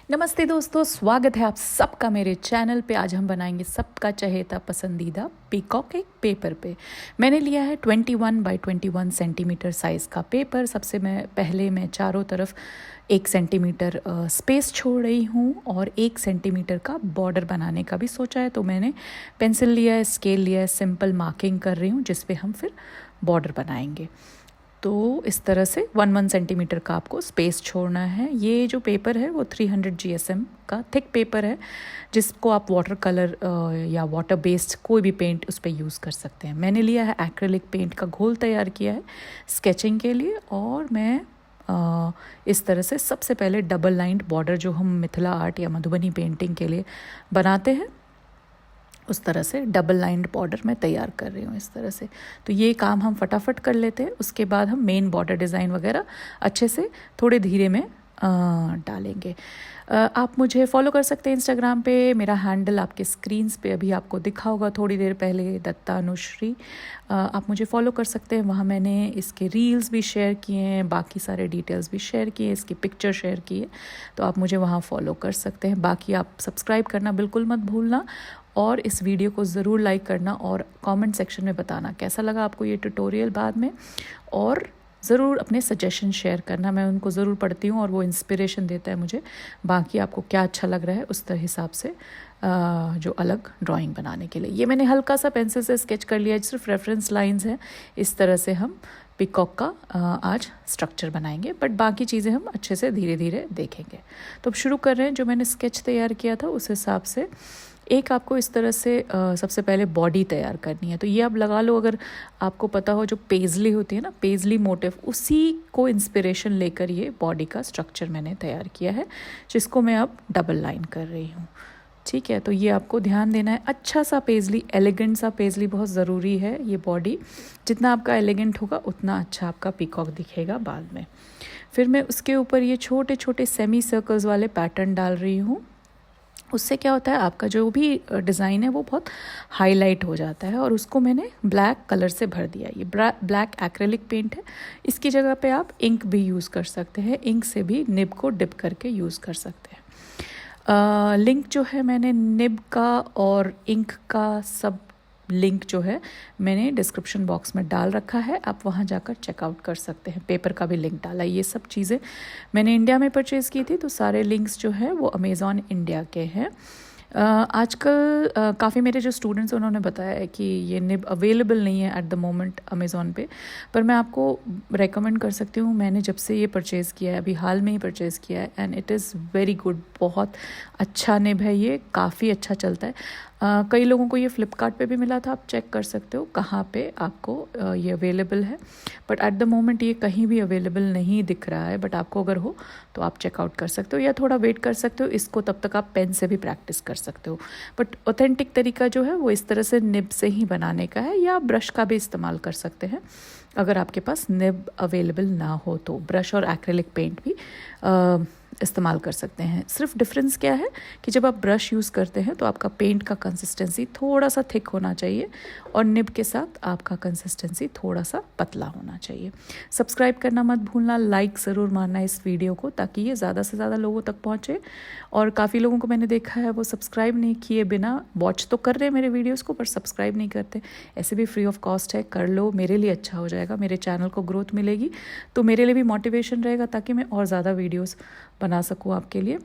नमस्ते दोस्तों, स्वागत है आप सबका मेरे चैनल पे। आज हम बनाएंगे सबका चहेता पसंदीदा पीकॉक एक पेपर पे। मैंने लिया है 21 बाई 21 सेंटीमीटर साइज़ का पेपर। पहले मैं चारों तरफ 1 सेंटीमीटर स्पेस छोड़ रही हूँ और 1 सेंटीमीटर का बॉर्डर बनाने का भी सोचा है। तो मैंने पेंसिल लिया है, स्केल लिया है, सिंपल मार्किंग कर रही हूँ जिस पे हम फिर बॉर्डर बनाएंगे। तो इस तरह से 1 सेंटीमीटर का आपको स्पेस छोड़ना है। ये जो पेपर है वो 300 GSM का थिक पेपर है, जिसको आप वाटर कलर या वाटर बेस्ड कोई भी पेंट उस पर यूज़ कर सकते हैं। मैंने लिया है एक्रेलिक पेंट का घोल तैयार किया है स्केचिंग के लिए। और मैं इस तरह से सबसे पहले डबल लाइंड बॉर्डर जो हम मिथिला आर्ट या मधुबनी पेंटिंग के लिए बनाते हैं, उस तरह से डबल लाइंड बॉर्डर मैं तैयार कर रही हूँ इस तरह से। तो ये काम हम फटाफट कर लेते हैं। उसके बाद हम मेन बॉर्डर डिज़ाइन वगैरह अच्छे से थोड़े धीरे में डालेंगे। आप मुझे फॉलो कर सकते हैं इंस्टाग्राम पे। मेरा हैंडल आपके स्क्रीन्स पे अभी आपको दिखा होगा थोड़ी देर पहले, दत्ता अनुश्री। आप मुझे फॉलो कर सकते हैं। वहाँ मैंने इसके रील्स भी शेयर किए हैं, बाकी सारे डिटेल्स भी शेयर किए, इसकी पिक्चर शेयर की है, तो आप मुझे वहाँ फॉलो कर सकते हैं। बाकी आप सब्सक्राइब करना बिल्कुल मत भूलना और इस वीडियो को ज़रूर लाइक करना और कमेंट सेक्शन में बताना कैसा लगा आपको ये ट्यूटोरियल बाद में। और ज़रूर अपने सजेशन शेयर करना, मैं उनको ज़रूर पढ़ती हूँ और वो इंस्पिरेशन देता है मुझे बाकी आपको क्या अच्छा लग रहा है उस तरह हिसाब से जो अलग ड्राइंग बनाने के लिए। ये मैंने हल्का सा पेंसिल से स्केच कर लिया, सिर्फ रेफरेंस लाइंस हैं। इस तरह से हम पिकॉक का आज स्ट्रक्चर बनाएंगे, बट बाकी चीज़ें हम अच्छे से धीरे धीरे देखेंगे। तो अब शुरू कर रहे हैं। जो मैंने स्केच तैयार किया था उस हिसाब से एक आपको इस तरह से सबसे पहले बॉडी तैयार करनी है। तो ये आप लगा लो, अगर आपको पता हो जो पेजली होती है ना, पेजली मोटिव, उसी को इंस्पिरेशन लेकर ये बॉडी का स्ट्रक्चर मैंने तैयार किया है, जिसको मैं अब डबल लाइन कर रही हूँ। ठीक है, तो ये आपको ध्यान देना है। अच्छा सा पेजली, एलिगेंट सा पेजली बहुत ज़रूरी है। ये बॉडी जितना आपका एलिगेंट होगा उतना अच्छा आपका पीकॉक दिखेगा बाद में। फिर मैं उसके ऊपर ये छोटे छोटे सेमी सर्कल्स वाले पैटर्न डाल रही हूँ। उससे क्या होता है, आपका जो भी डिज़ाइन है वो बहुत हाईलाइट हो जाता है। और उसको मैंने ब्लैक कलर से भर दिया। ये ब्लैक एक्रेलिक पेंट है, इसकी जगह पे आप इंक भी यूज़ कर सकते हैं। इंक से भी निब को डिप करके यूज़ कर सकते हैं। लिंक जो है मैंने निब का और इंक का सब लिंक जो है मैंने डिस्क्रिप्शन बॉक्स में डाल रखा है, आप वहाँ जाकर चेकआउट कर सकते हैं। पेपर का भी लिंक डाला है। ये सब चीज़ें मैंने इंडिया में परचेज़ की थी, तो सारे लिंक्स जो है वो अमेज़ॉन इंडिया के हैं। आजकल काफ़ी मेरे जो स्टूडेंट्स हैं उन्होंने बताया है कि ये निब अवेलेबल नहीं है एट द मोमेंट अमेज़ॉन पे, पर मैं आपको रेकमेंड कर सकती हूँ। मैंने जब से ये परचेज़ किया है, अभी हाल में ही परचेज़ किया है, and it is very good. बहुत अच्छा निब है ये, काफ़ी अच्छा चलता है। कई लोगों को ये फ्लिपकार्ट पे भी मिला था, आप चेक कर सकते हो कहाँ पे आपको ये अवेलेबल है। बट एट द मोमेंट ये कहीं भी अवेलेबल नहीं दिख रहा है, बट आपको अगर हो तो आप चेकआउट कर सकते हो या थोड़ा वेट कर सकते हो। इसको तब तक आप पेन से भी प्रैक्टिस कर सकते हो। बट ऑथेंटिक तरीका जो है वो इस तरह से निब से ही बनाने का है, या ब्रश का भी इस्तेमाल कर सकते हैं अगर आपके पास निब अवेलेबल ना हो तो। ब्रश और एक्रेलिक पेंट भी इस्तेमाल कर सकते हैं। सिर्फ डिफरेंस क्या है कि जब आप ब्रश यूज़ करते हैं तो आपका पेंट का कंसिस्टेंसी थोड़ा सा थिक होना चाहिए और निब के साथ आपका कंसिस्टेंसी थोड़ा सा पतला होना चाहिए। सब्सक्राइब करना मत भूलना, लाइक ज़रूर मारना इस वीडियो को, ताकि ये ज़्यादा से ज़्यादा लोगों तक पहुँचे। और काफ़ी लोगों को मैंने देखा है वो सब्सक्राइब नहीं किए बिना वॉच तो कर रहे हैं मेरे वीडियोज़ को, पर सब्सक्राइब नहीं करते। ऐसे भी फ्री ऑफ कॉस्ट है, कर लो, मेरे लिए अच्छा हो जाएगा, मेरे चैनल को ग्रोथ मिलेगी, तो मेरे लिए भी मोटिवेशन रहेगा ताकि मैं और ज़्यादा वीडियोज़ बना सकूँ आपके लिए।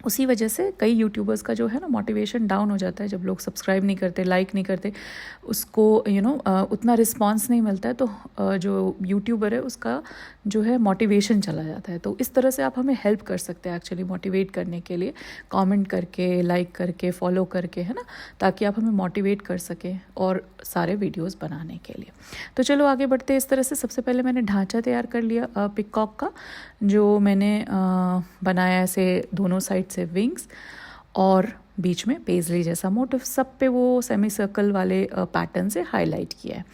उसी वजह से कई यूट्यूबर्स का जो है ना मोटिवेशन डाउन हो जाता है जब लोग सब्सक्राइब नहीं करते, लाइक नहीं करते, उसको उतना रिस्पांस नहीं मिलता है, तो जो यूट्यूबर है उसका जो है मोटिवेशन चला जाता है। तो इस तरह से आप हमें हेल्प कर सकते हैं एक्चुअली मोटिवेट करने के लिए, कमेंट करके, लाइक करके, फॉलो करके, है ना, ताकि आप हमें मोटिवेट कर सकें और सारे वीडियोज़ बनाने के लिए। तो चलो आगे बढ़ते हैं। इस तरह से सबसे पहले मैंने ढांचा तैयार कर लिया पिकॉक का, जो मैंने बनाया ऐसे दोनों साइड से विंग्स और बीच में पेजली जैसा मोटिव, सब पे वो सेमी सर्कल वाले पैटर्न से हाईलाइट किया है।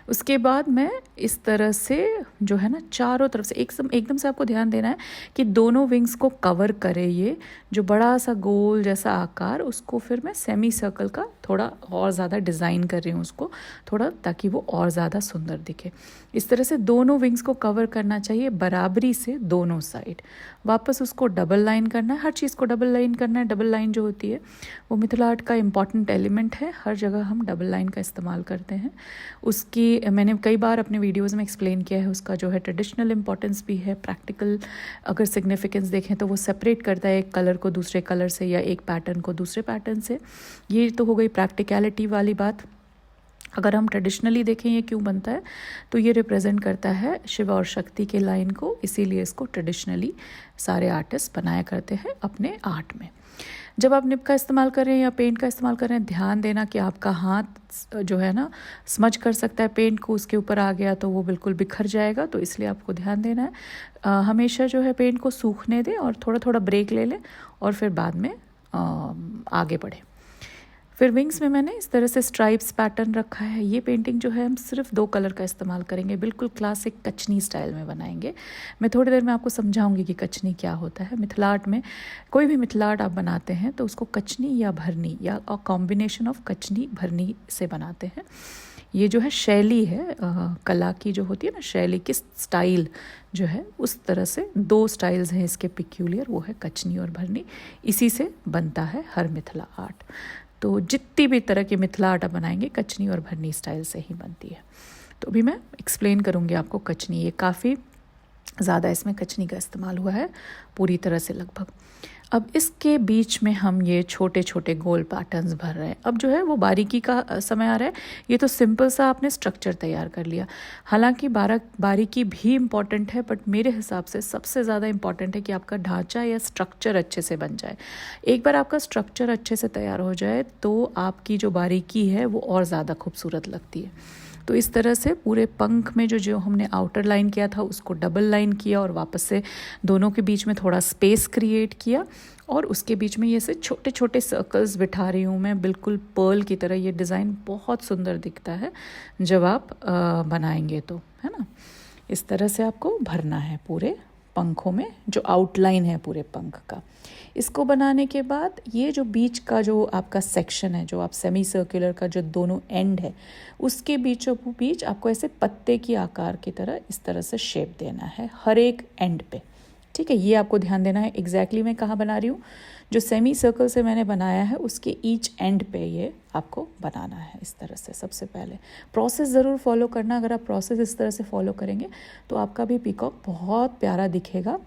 उसके बाद मैं इस तरह से जो है ना चारों तरफ से एकदम से आपको ध्यान देना है कि दोनों विंग्स को कवर करे ये जो बड़ा सा गोल जैसा आकार, उसको फिर मैं सेमी सर्कल का थोड़ा और ज़्यादा डिज़ाइन कर रही हूँ उसको थोड़ा, ताकि वो और ज़्यादा सुंदर दिखे। इस तरह से दोनों विंग्स को कवर करना चाहिए बराबरी से दोनों साइड। वापस उसको डबल लाइन करना है, हर चीज़ को डबल लाइन करना है। डबल लाइन जो होती है वो मिथिला आर्ट का इम्पॉर्टेंट एलिमेंट है, हर जगह हम डबल लाइन का इस्तेमाल करते हैं। उसकी मैंने कई बार अपने वीडियोज़ में एक्सप्लेन किया है, उसका जो है ट्रेडिशनल इम्पॉर्टेंस भी है, प्रैक्टिकल अगर सिग्निफिकेंस देखें तो वो सेपरेट करता है एक कलर को दूसरे कलर से या एक पैटर्न को दूसरे पैटर्न से। ये तो हो गई प्रैक्टिकलिटी वाली बात। अगर हम ट्रेडिशनली देखें ये क्यों बनता है, तो ये रिप्रेजेंट करता है शिव और शक्ति के लाइन को, इसीलिए इसको ट्रेडिशनली सारे आर्टिस्ट बनाया करते हैं अपने आर्ट में। जब आप निब का इस्तेमाल कर रहे हैं या पेंट का इस्तेमाल कर रहे हैं, ध्यान देना कि आपका हाथ जो है ना स्मज कर सकता है पेंट को, उसके ऊपर आ गया तो वो बिल्कुल बिखर जाएगा, तो इसलिए आपको ध्यान देना है। हमेशा जो है पेंट को सूखने दें और थोड़ा थोड़ा ब्रेक ले लें और फिर बाद में आगे बढ़ें। फिर विंग्स में मैंने इस तरह से स्ट्राइप्स पैटर्न रखा है। ये पेंटिंग जो है हम सिर्फ 2 कलर का इस्तेमाल करेंगे, बिल्कुल क्लासिक कचनी स्टाइल में बनाएंगे। मैं थोड़ी देर में आपको समझाऊंगी कि कचनी क्या होता है। मिथिला आर्ट में कोई भी मिथिला आर्ट आप बनाते हैं तो उसको कचनी या भरनी या कॉम्बिनेशन ऑफ कचनी भरनी से बनाते हैं। ये जो है शैली है कला की जो होती है ना, शैली किस स्टाइल जो है, उस तरह से 2 स्टाइल्स हैं इसके पिक्यूलियर, वो है कचनी और भरनी। इसी से बनता है हर मिथिला आर्ट। तो जितनी भी तरह की मिथिला आर्ट बनाएंगे कचनी और भरनी स्टाइल से ही बनती है। तो अभी मैं एक्सप्लेन करूँगी आपको कचनी। ये काफ़ी ज़्यादा इसमें कचनी का इस्तेमाल हुआ है पूरी तरह से लगभग। अब इसके बीच में हम ये छोटे छोटे गोल पैटर्न्स भर रहे हैं। अब जो है वो बारीकी का समय आ रहा है। ये तो सिंपल सा आपने स्ट्रक्चर तैयार कर लिया, हालांकि बारीकी भी इम्पॉर्टेंट है, बट मेरे हिसाब से सबसे ज़्यादा इम्पॉर्टेंट है कि आपका ढांचा या स्ट्रक्चर अच्छे से बन जाए। एक बार आपका स्ट्रक्चर अच्छे से तैयार हो जाए तो आपकी जो बारीकी है वो और ज़्यादा खूबसूरत लगती है। तो इस तरह से पूरे पंख में जो हमने आउटर लाइन किया था उसको डबल लाइन किया और वापस से दोनों के बीच में थोड़ा स्पेस क्रिएट किया और उसके बीच में ये से छोटे छोटे सर्कल्स बिठा रही हूँ मैं, बिल्कुल पर्ल की तरह। ये डिज़ाइन बहुत सुंदर दिखता है जब आप बनाएंगे तो, है ना। इस तरह से आपको भरना है पूरे पंखों में, जो आउटलाइन है पूरे पंख का। इसको बनाने के बाद ये जो बीच का जो आपका सेक्शन है, जो आप सेमी सर्कुलर का जो दोनों एंड है, उसके बीचों बीच आपको ऐसे पत्ते की आकार की तरह इस तरह से शेप देना है हर एक एंड पे, ठीक है। ये आपको ध्यान देना है एग्जैक्टली मैं कहाँ बना रही हूँ। जो सेमी सर्कल से मैंने बनाया है उसके ईच एंड पे ये आपको बनाना है इस तरह से। सबसे पहले प्रोसेस ज़रूर फॉलो करना। अगर आप प्रोसेस इस तरह से फॉलो करेंगे तो आपका भी पीकॉक बहुत प्यारा दिखेगा।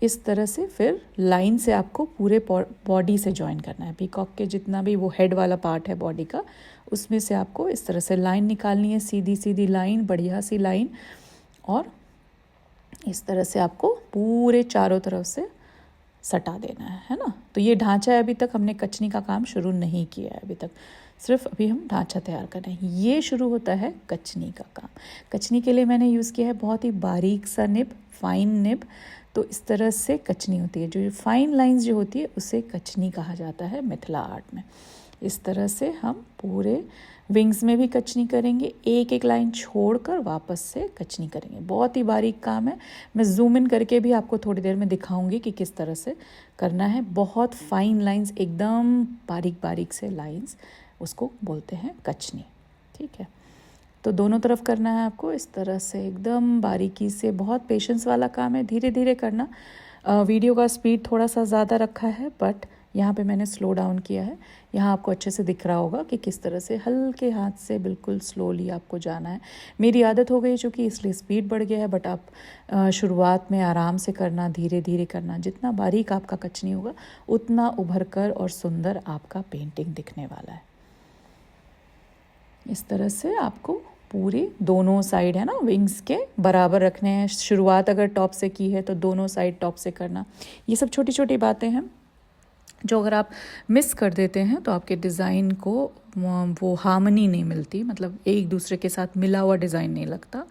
इस तरह से फिर लाइन से आपको पूरे बॉडी से जॉइन करना है। पीकॉक के जितना भी वो हेड वाला पार्ट है बॉडी का, उसमें से आपको इस तरह से लाइन निकालनी है, सीधी सीधी लाइन, बढ़िया सी लाइन, और इस तरह से आपको पूरे चारों तरफ से सटा देना है ना। तो ये ढांचा है, अभी तक हमने कचनी का काम शुरू नहीं किया है, अभी तक सिर्फ अभी हम ढांचा तैयार कर रहे हैं। ये शुरू होता है कचनी का काम। कचनी के लिए मैंने यूज़ किया है बहुत ही बारीक सा निब, फाइन निब। तो इस तरह से कचनी होती है। जो फाइन लाइंस जो होती है उसे कचनी कहा जाता है मिथिला आर्ट में। इस तरह से हम पूरे विंग्स में भी कचनी करेंगे, एक एक लाइन छोड़कर वापस से कचनी करेंगे। बहुत ही बारीक काम है। मैं जूम इन करके भी आपको थोड़ी देर में दिखाऊंगी कि किस तरह से करना है। बहुत फाइन लाइंस, एकदम बारीक बारीक से लाइंस, उसको बोलते हैं कचनी, ठीक है। तो दोनों तरफ करना है आपको इस तरह से एकदम बारीकी से। बहुत पेशेंस वाला काम है, धीरे धीरे करना। वीडियो का स्पीड थोड़ा सा ज़्यादा रखा है, बट यहाँ पे मैंने स्लो डाउन किया है। यहाँ आपको अच्छे से दिख रहा होगा कि किस तरह से हल्के हाथ से बिल्कुल स्लोली आपको जाना है। मेरी आदत हो गई चूँकि, इसलिए स्पीड बढ़ गया है, बट आप शुरुआत में आराम से करना, धीरे धीरे करना। जितना बारीक आपका कचनी होगा उतना उभर कर और सुंदर आपका पेंटिंग दिखने वाला है। इस तरह से आपको पूरी दोनों साइड है ना विंग्स के बराबर रखने हैं। शुरुआत अगर टॉप से की है तो दोनों साइड टॉप से करना। ये सब छोटी छोटी बातें हैं जो अगर आप मिस कर देते हैं तो आपके डिज़ाइन को वो हार्मनी नहीं मिलती, मतलब एक दूसरे के साथ मिला हुआ डिज़ाइन नहीं लगता।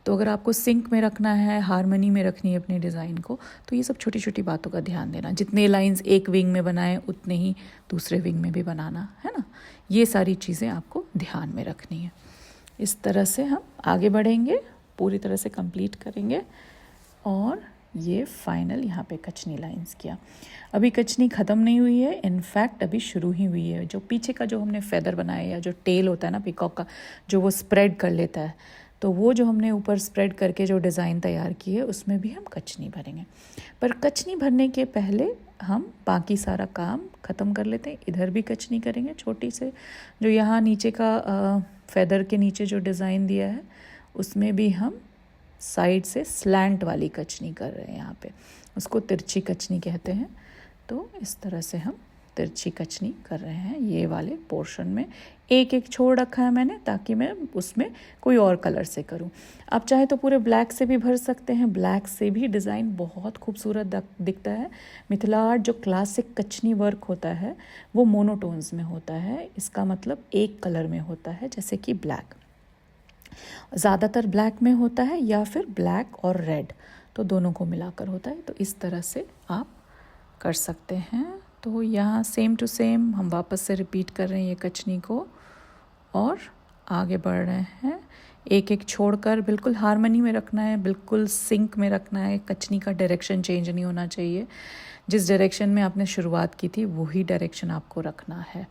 तो अगर आपको सिंक में रखना है, हार्मनी में रखनी है अपने डिज़ाइन को, तो ये सब छोटी छोटी बातों का ध्यान देना। जितने लाइंस एक विंग में बनाएं उतने ही दूसरे विंग में भी बनाना है ना। ये सारी चीज़ें आपको ध्यान में रखनी है। इस तरह से हम आगे बढ़ेंगे, पूरी तरह से कंप्लीट करेंगे और ये फाइनल यहाँ पे कचनी लाइंस किया। अभी कचनी ख़त्म नहीं हुई है, इनफैक्ट अभी शुरू ही हुई है। जो पीछे का जो हमने फेदर बनाया या जो टेल होता है ना पीकॉक का, जो वो स्प्रेड कर लेता है, तो वो जो हमने ऊपर स्प्रेड करके जो डिज़ाइन तैयार की है उसमें भी हम कचनी भरेंगे। पर कचनी भरने के पहले हम बाकी सारा काम ख़त्म कर लेते हैं। इधर भी कचनी करेंगे छोटी से, जो यहाँ नीचे का फेदर के नीचे जो डिज़ाइन दिया है उसमें भी हम साइड से स्लैंट वाली कचनी कर रहे हैं। यहाँ पे उसको तिरछी कचनी कहते हैं। तो इस तरह से हम तिरछी कचनी कर रहे हैं। ये वाले पोर्शन में एक एक छोड़ रखा है मैंने, ताकि मैं उसमें कोई और कलर से करूं। आप चाहे तो पूरे ब्लैक से भी भर सकते हैं, ब्लैक से भी डिज़ाइन बहुत खूबसूरत दिखता है। मिथिला आर्ट जो क्लासिक कचनी वर्क होता है वो मोनोटोन्स में होता है। इसका मतलब एक कलर में होता है, जैसे कि ब्लैक, ज़्यादातर ब्लैक में होता है या फिर ब्लैक और रेड, तो दोनों को मिलाकर होता है। तो इस तरह से आप कर सकते हैं। तो यहाँ सेम टू सेम हम वापस से रिपीट कर रहे हैं ये कचनी को और आगे बढ़ रहे हैं। एक एक छोड़कर बिल्कुल हार्मनी में रखना है, बिल्कुल सिंक में रखना है। कचनी का डायरेक्शन चेंज नहीं होना चाहिए। जिस डायरेक्शन में आपने शुरुआत की थी वही डायरेक्शन आपको रखना है।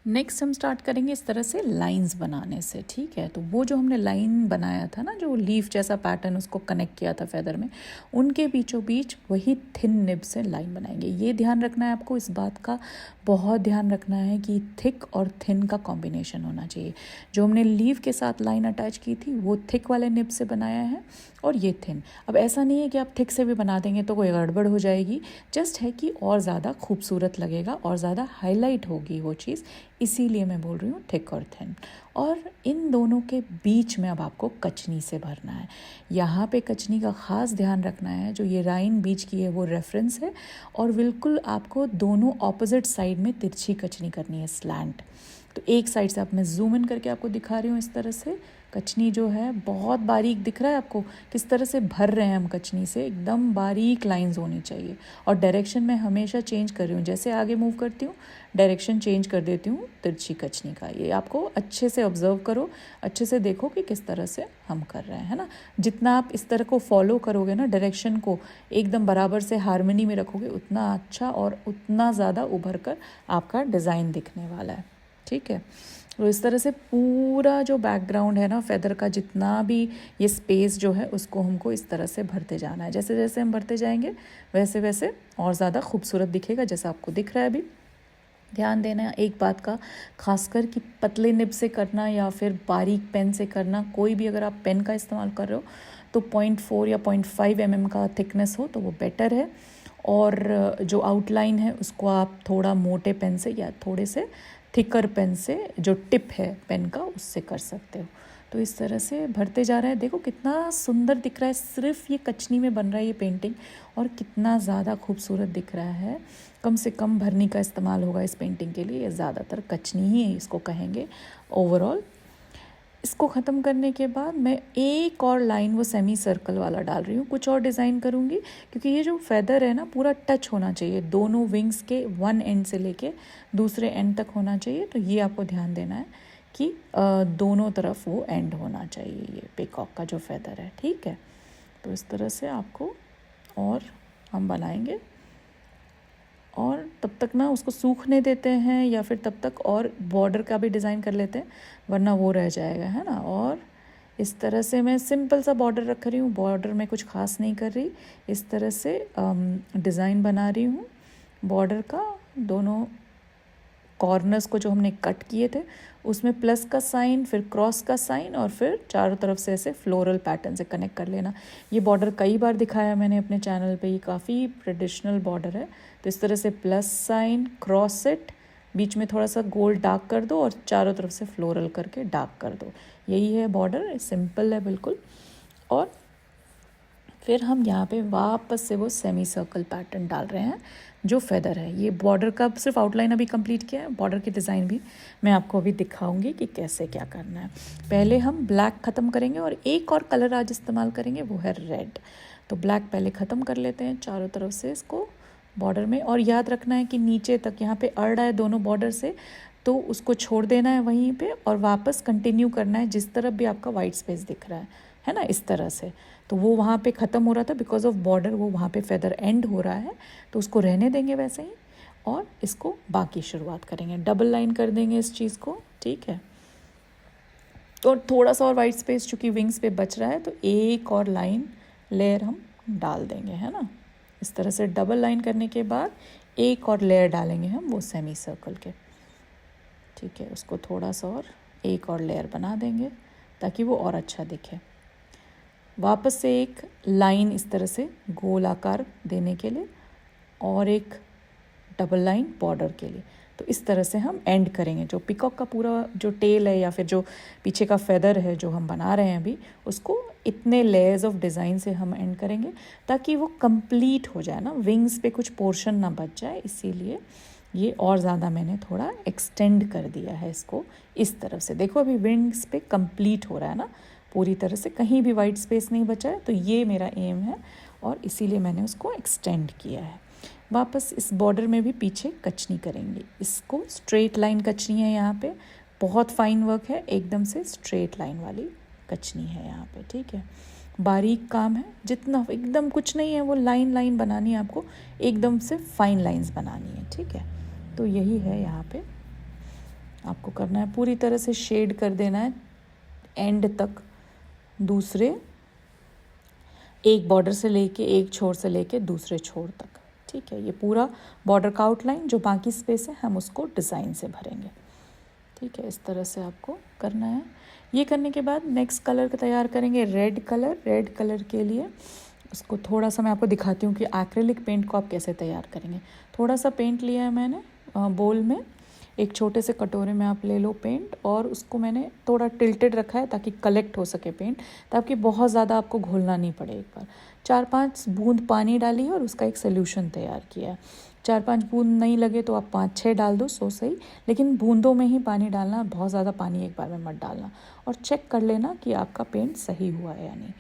नेक्स्ट हम स्टार्ट करेंगे इस तरह से लाइंस बनाने से, ठीक है। तो वो जो हमने लाइन बनाया था ना, जो लीफ जैसा पैटर्न उसको कनेक्ट किया था फेदर में, उनके बीचों बीच वही थिन निब से लाइन बनाएंगे। ये ध्यान रखना है आपको, इस बात का बहुत ध्यान रखना है कि थिक और थिन का कॉम्बिनेशन होना चाहिए। जो हमने लीफ के साथ लाइन अटैच की थी वो थिक वाले निब से बनाया है और ये थिन। अब ऐसा नहीं है कि आप थिक से भी बना देंगे तो कोई गड़बड़ हो जाएगी, जस्ट है कि और ज़्यादा खूबसूरत लगेगा और ज़्यादा हाईलाइट होगी वो चीज़, इसीलिए मैं बोल रही हूँ थिक और थिन। और इन दोनों के बीच में अब आपको कचनी से भरना है। यहाँ पे कचनी का ख़ास ध्यान रखना है, जो ये लाइन बीच की है वो रेफरेंस है और बिल्कुल आपको दोनों ऑपोजिट साइड में तिरछी कचनी करनी है, स्लैंट। तो एक साइड से आप, मैं जूम इन करके आपको दिखा रही हूँ, इस तरह से कचनी जो है बहुत बारीक दिख रहा है आपको, किस तरह से भर रहे हैं हम कचनी से, एकदम बारीक लाइंस होनी चाहिए। और डायरेक्शन मैं हमेशा चेंज कर रही हूँ, जैसे आगे मूव करती हूँ डायरेक्शन चेंज कर देती हूँ तिरछी कचनी का। ये आपको अच्छे से ऑब्जर्व करो, अच्छे से देखो कि किस तरह से हम कर रहे हैं ना। जितना आप इस तरह को फॉलो करोगे ना, डायरेक्शन को एकदम बराबर से हार्मनी में रखोगे, उतना अच्छा और उतना ज़्यादा उभर कर आपका डिज़ाइन दिखने वाला है, ठीक है। तो इस तरह से पूरा जो बैकग्राउंड है ना फेदर का, जितना भी ये स्पेस जो है उसको हमको इस तरह से भरते जाना है। जैसे जैसे हम भरते जाएंगे वैसे वैसे और ज़्यादा खूबसूरत दिखेगा, जैसा आपको दिख रहा है अभी। ध्यान देना है एक बात का, खासकर कि पतले निब से करना या फिर बारीक पेन से करना, कोई भी अगर आप पेन का इस्तेमाल कर रहे हो तो 0.4 या 0.5 mm का थिकनेस हो तो वो बेटर है। और जो आउटलाइन है उसको आप थोड़ा मोटे पेन से या थोड़े से थिकर पेन से, जो टिप है पेन का, उससे कर सकते हो। तो इस तरह से भरते जा रहे हैं। देखो कितना सुंदर दिख रहा है, सिर्फ ये कचनी में बन रहा है ये पेंटिंग, और कितना ज़्यादा खूबसूरत दिख रहा है। कम से कम भरनी का इस्तेमाल होगा इस पेंटिंग के लिए, ज़्यादातर कचनी ही इसको कहेंगे ओवरऑल। इसको ख़त्म करने के बाद मैं एक और लाइन वो सेमी सर्कल वाला डाल रही हूँ, कुछ और डिज़ाइन करूँगी, क्योंकि ये जो फेदर है ना पूरा टच होना चाहिए, दोनों विंग्स के वन एंड से लेके दूसरे एंड तक होना चाहिए। तो ये आपको ध्यान देना है कि दोनों तरफ वो एंड होना चाहिए ये पीकॉक का जो फेदर है, ठीक है। तो इस तरह से आपको और हम बनाएंगे, और तब तक ना उसको सूखने देते हैं या फिर तब तक और बॉर्डर का भी डिज़ाइन कर लेते हैं, वरना वो रह जाएगा, है ना। और इस तरह से मैं सिंपल सा बॉर्डर रख रही हूँ, बॉर्डर में कुछ खास नहीं कर रही, इस तरह से डिज़ाइन बना रही हूँ बॉर्डर का। दोनों कॉर्नर्स को जो हमने कट किए थे उसमें प्लस का साइन, फिर क्रॉस का साइन, और फिर चारों तरफ से ऐसे फ्लोरल पैटर्न से कनेक्ट कर लेना। ये बॉर्डर कई बार दिखाया मैंने अपने चैनल पे, ये काफ़ी ट्रेडिशनल बॉर्डर है। तो इस तरह से प्लस साइन, क्रॉस सेट, बीच में थोड़ा सा गोल्ड डार्क कर दो और चारों तरफ से फ्लोरल करके डार्क कर दो। यही है बॉर्डर, सिंपल है बिल्कुल। और फिर हम यहाँ पे वापस से वो सेमी सर्कल पैटर्न डाल रहे हैं जो फेदर है। ये बॉर्डर का सिर्फ आउटलाइन अभी कंप्लीट किया है, बॉर्डर की डिज़ाइन भी मैं आपको अभी दिखाऊंगी कि कैसे क्या करना है। पहले हम ब्लैक ख़त्म करेंगे और एक और कलर आज इस्तेमाल करेंगे, वो है रेड। तो ब्लैक पहले ख़त्म कर लेते हैं चारों तरफ से इसको बॉर्डर में। और याद रखना है कि नीचे तक यहाँ पे अड़ रहा है दोनों बॉर्डर से, तो उसको छोड़ देना है वहीं पे और वापस कंटिन्यू करना है जिस तरफ भी आपका वाइट स्पेस दिख रहा है ना, इस तरह से। तो वो वहाँ पे ख़त्म हो रहा था बिकॉज ऑफ बॉर्डर, वो वहाँ पे फेदर एंड हो रहा है, तो उसको रहने देंगे वैसे ही और इसको बाकी शुरुआत करेंगे। डबल लाइन कर देंगे इस चीज़ को, ठीक है। तो थोड़ा सा और वाइट स्पेस चूँकि विंग्स पे बच रहा है तो एक और लाइन लेयर हम डाल देंगे, है ना। इस तरह से डबल लाइन करने के बाद एक और लेयर डालेंगे हम वो सेमी सर्कल के, ठीक है। उसको थोड़ा सा और एक और लेयर बना देंगे ताकि वो और अच्छा दिखे। वापस से एक लाइन इस तरह से गोल आकार देने के लिए और एक डबल लाइन बॉर्डर के लिए। तो इस तरह से हम एंड करेंगे। जो पिकॉक का पूरा जो टेल है या फिर जो पीछे का फेदर है जो हम बना रहे हैं अभी, उसको इतने लेयर्स ऑफ डिज़ाइन से हम एंड करेंगे ताकि वो कंप्लीट हो जाए ना, विंग्स पे कुछ पोर्शन ना बच जाए। इसीलिए ये और ज़्यादा मैंने थोड़ा एक्सटेंड कर दिया है इसको इस तरफ से। देखो अभी विंग्स पे कंप्लीट हो रहा है ना पूरी तरह से, कहीं भी वाइट स्पेस नहीं बचा है। तो ये मेरा एम है और इसीलिए मैंने उसको एक्सटेंड किया है। वापस इस बॉर्डर में भी पीछे कचनी करेंगे। इसको स्ट्रेट लाइन कचनी है यहाँ पे, बहुत फाइन वर्क है, एकदम से स्ट्रेट लाइन वाली कचनी है यहाँ पे, ठीक है। बारीक काम है, जितना एकदम कुछ नहीं है, वो लाइन लाइन बनानी है आपको, एकदम से फाइन लाइंस बनानी है, ठीक है। तो यही है यहाँ पे आपको करना है, पूरी तरह से शेड कर देना है एंड तक, दूसरे एक बॉर्डर से लेके एक छोर से लेके दूसरे छोर तक, ठीक है। ये पूरा बॉर्डर का आउटलाइन, जो बाकी स्पेस है हम उसको डिज़ाइन से भरेंगे, ठीक है। इस तरह से आपको करना है। ये करने के बाद नेक्स्ट कलर का तैयार करेंगे, रेड कलर। रेड कलर के लिए उसको थोड़ा सा मैं आपको दिखाती हूँ कि एक्रेलिक पेंट को आप कैसे तैयार करेंगे। थोड़ा सा पेंट लिया है मैंने बोल में, एक छोटे से कटोरे में आप ले लो पेंट, और उसको मैंने थोड़ा टिल्टेड रखा है ताकि कलेक्ट हो सके पेंट, ताकि बहुत ज़्यादा आपको घोलना नहीं पड़े। एक बार 4-5 बूंद पानी डाली और उसका एक सोल्यूशन तैयार किया है। 4-5 बूंद नहीं लगे तो आप 5-6 डाल दो, सो सही, लेकिन बूंदों में ही पानी डालना, बहुत ज़्यादा पानी एक बार में मत डालना, और चेक कर लेना कि आपका पेंट सही हुआ है या नहीं।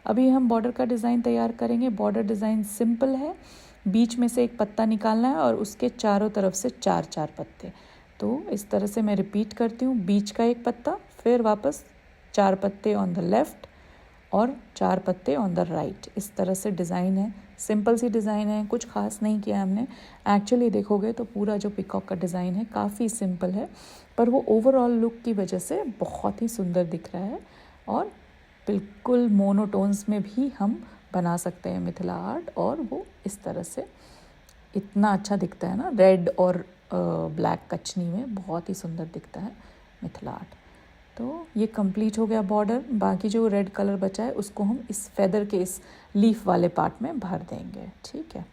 अभी हम बॉर्डर का डिज़ाइन तैयार करेंगे। बॉर्डर डिज़ाइन सिंपल है, बीच में से एक पत्ता निकालना है और उसके चारों तरफ से 4-4 पत्ते। तो इस तरह से मैं रिपीट करती हूँ, बीच का एक पत्ता, फिर वापस 4 पत्ते ऑन द लेफ़्ट और 4 पत्ते ऑन द राइट। इस तरह से डिज़ाइन है, सिंपल सी डिज़ाइन है, कुछ खास नहीं किया हमने। एक्चुअली देखोगे तो पूरा जो पिकॉक का डिज़ाइन है काफ़ी सिंपल है, पर वो ओवरऑल लुक की वजह से बहुत ही सुंदर दिख रहा है, और बिल्कुल मोनोटोन्स में भी हम बना सकते हैं मिथिला आर्ट, और वो इस तरह से इतना अच्छा दिखता है ना, रेड और ब्लैक कचनी में बहुत ही सुंदर दिखता है मिथिला आर्ट। तो ये कंप्लीट हो गया बॉर्डर। बाकी जो रेड कलर बचा है उसको हम इस फेदर के इस लीफ वाले पार्ट में भर देंगे, ठीक है।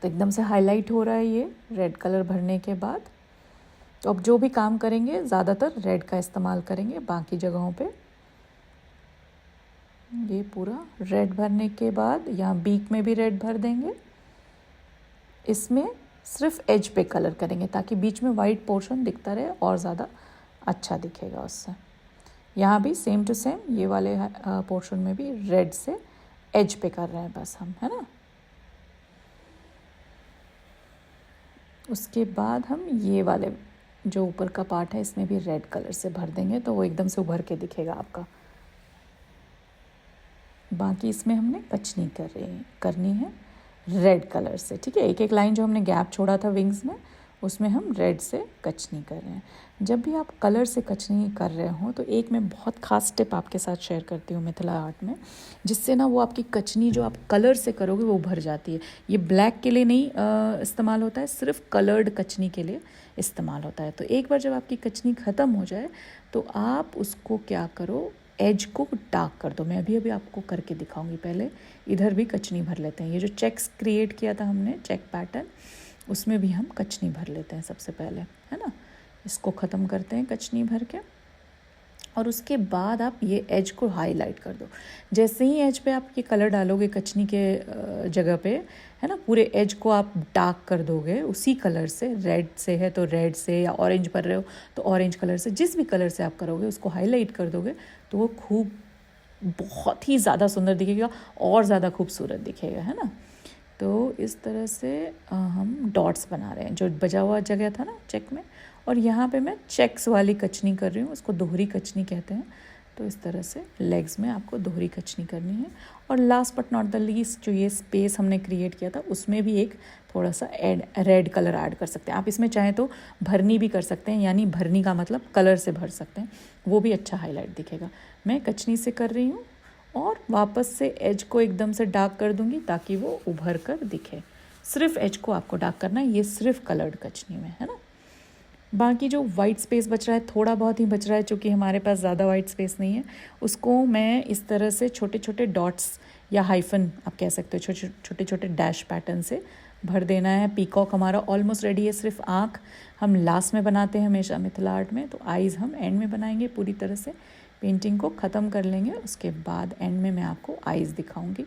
तो एकदम से हाईलाइट हो रहा है ये रेड कलर भरने के बाद। तो अब जो भी काम करेंगे ज़्यादातर रेड का इस्तेमाल करेंगे, बाकी जगहों पे ये पूरा रेड भरने के बाद यहाँ बीक में भी रेड भर देंगे। इसमें सिर्फ एज पे कलर करेंगे ताकि बीच में वाइट पोर्शन दिखता रहे और ज़्यादा अच्छा दिखेगा उससे। यहाँ भी सेम टू सेम ये वाले पोर्शन में भी रेड से एज पे कर रहे हैं बस हम, है ना। उसके बाद हम ये वाले जो ऊपर का पार्ट है इसमें भी रेड कलर से भर देंगे, तो वो एकदम से उभर के दिखेगा आपका। बाकी इसमें हमने कचनी करनी है रेड कलर से, ठीक है। एक एक लाइन जो हमने गैप छोड़ा था विंग्स में, उसमें हम रेड से कचनी कर रहे हैं। जब भी आप कलर से कचनी कर रहे हो तो एक मैं बहुत ख़ास टिप आपके साथ शेयर करती हूँ मिथिला आर्ट में, जिससे ना वो आपकी कचनी जो आप कलर से करोगे वो भर जाती है। ये ब्लैक के लिए नहीं इस्तेमाल होता है, सिर्फ कलर्ड कचनी के लिए इस्तेमाल होता है। तो एक बार जब आपकी कचनी ख़त्म हो जाए तो आप उसको क्या करो, एज को डार्क कर दो। मैं अभी आपको करके दिखाऊंगी। पहले इधर भी कचनी भर लेते हैं। ये जो चेक्स क्रिएट किया था हमने, चेक पैटर्न, उसमें भी हम कचनी भर लेते हैं सबसे पहले, है ना। इसको ख़त्म करते हैं कचनी भर के, और उसके बाद आप ये एज को हाईलाइट कर दो। जैसे ही एज पे आप ये कलर डालोगे कचनी के जगह पे, है ना, पूरे एज को आप डार्क कर दोगे उसी कलर से। रेड से है तो रेड से, या ऑरेंज भर रहे हो तो ऑरेंज कलर से, जिस भी कलर से आप करोगे उसको हाईलाइट कर दोगे तो वो खूब बहुत ही ज़्यादा सुंदर दिखेगा और ज़्यादा खूबसूरत दिखेगा, है ना। तो इस तरह से हम डॉट्स बना रहे हैं जो बजा हुआ जगह था ना चेक में, और यहाँ पे मैं चेक्स वाली कचनी कर रही हूँ, उसको दोहरी कचनी कहते हैं। तो इस तरह से लेग्स में आपको दोहरी कचनी करनी है। और last but not the least, जो ये स्पेस हमने क्रिएट किया था उसमें भी एक थोड़ा सा रेड कलर ऐड कर सकते हैं। आप इसमें चाहें तो भरनी भी कर सकते हैं, यानी भरनी का मतलब कलर से भर सकते हैं, वो भी अच्छा हाईलाइट दिखेगा। मैं कचनी से कर रही हूँ और वापस से एज को एकदम से डार्क कर दूंगी ताकि वो उभर कर दिखे। सिर्फ एज को आपको डार्क करना है, ये सिर्फ कलर्ड कचनी में है ना। बाकी जो वाइट स्पेस बच रहा है, थोड़ा बहुत ही बच रहा है, चूँकि हमारे पास ज़्यादा वाइट स्पेस नहीं है, उसको मैं इस तरह से छोटे छोटे डॉट्स या हाइफन आप कह सकते हो, छोटे छोटे डैश पैटर्न से भर देना है। पीकॉक हमारा ऑलमोस्ट रेडी है। सिर्फ आँख हम लास्ट में बनाते हैं हमेशा मिथिला आर्ट में, तो आइज़ हम एंड में बनाएंगे। पूरी तरह से पेंटिंग को ख़त्म कर लेंगे, उसके बाद एंड में मैं आपको आइज़ दिखाऊंगी।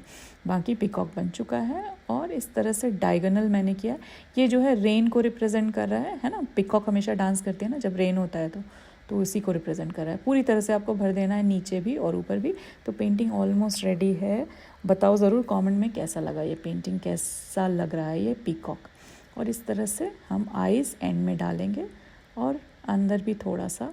बाकी पीकॉक बन चुका है और इस तरह से डायगोनल मैंने किया। ये जो है रेन को रिप्रेजेंट कर रहा है ना। पीकॉक हमेशा डांस करती है ना जब रेन होता है, तो उसी को रिप्रेजेंट कर रहा है। पूरी तरह से आपको भर देना है, नीचे भी और ऊपर भी। तो पेंटिंग ऑलमोस्ट रेडी है। बताओ ज़रूर कमेंट में कैसा लगा ये पेंटिंग, कैसा लग रहा है ये पीकॉक। और इस तरह से हम आइज़ एंड में डालेंगे और अंदर भी थोड़ा सा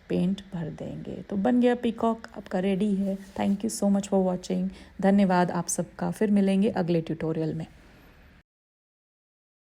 पेंट भर देंगे। तो बन गया पीकॉक, आपका रेडी है। Thank you so much for watching. धन्यवाद आप सबका। फिर मिलेंगे अगले ट्यूटोरियल में।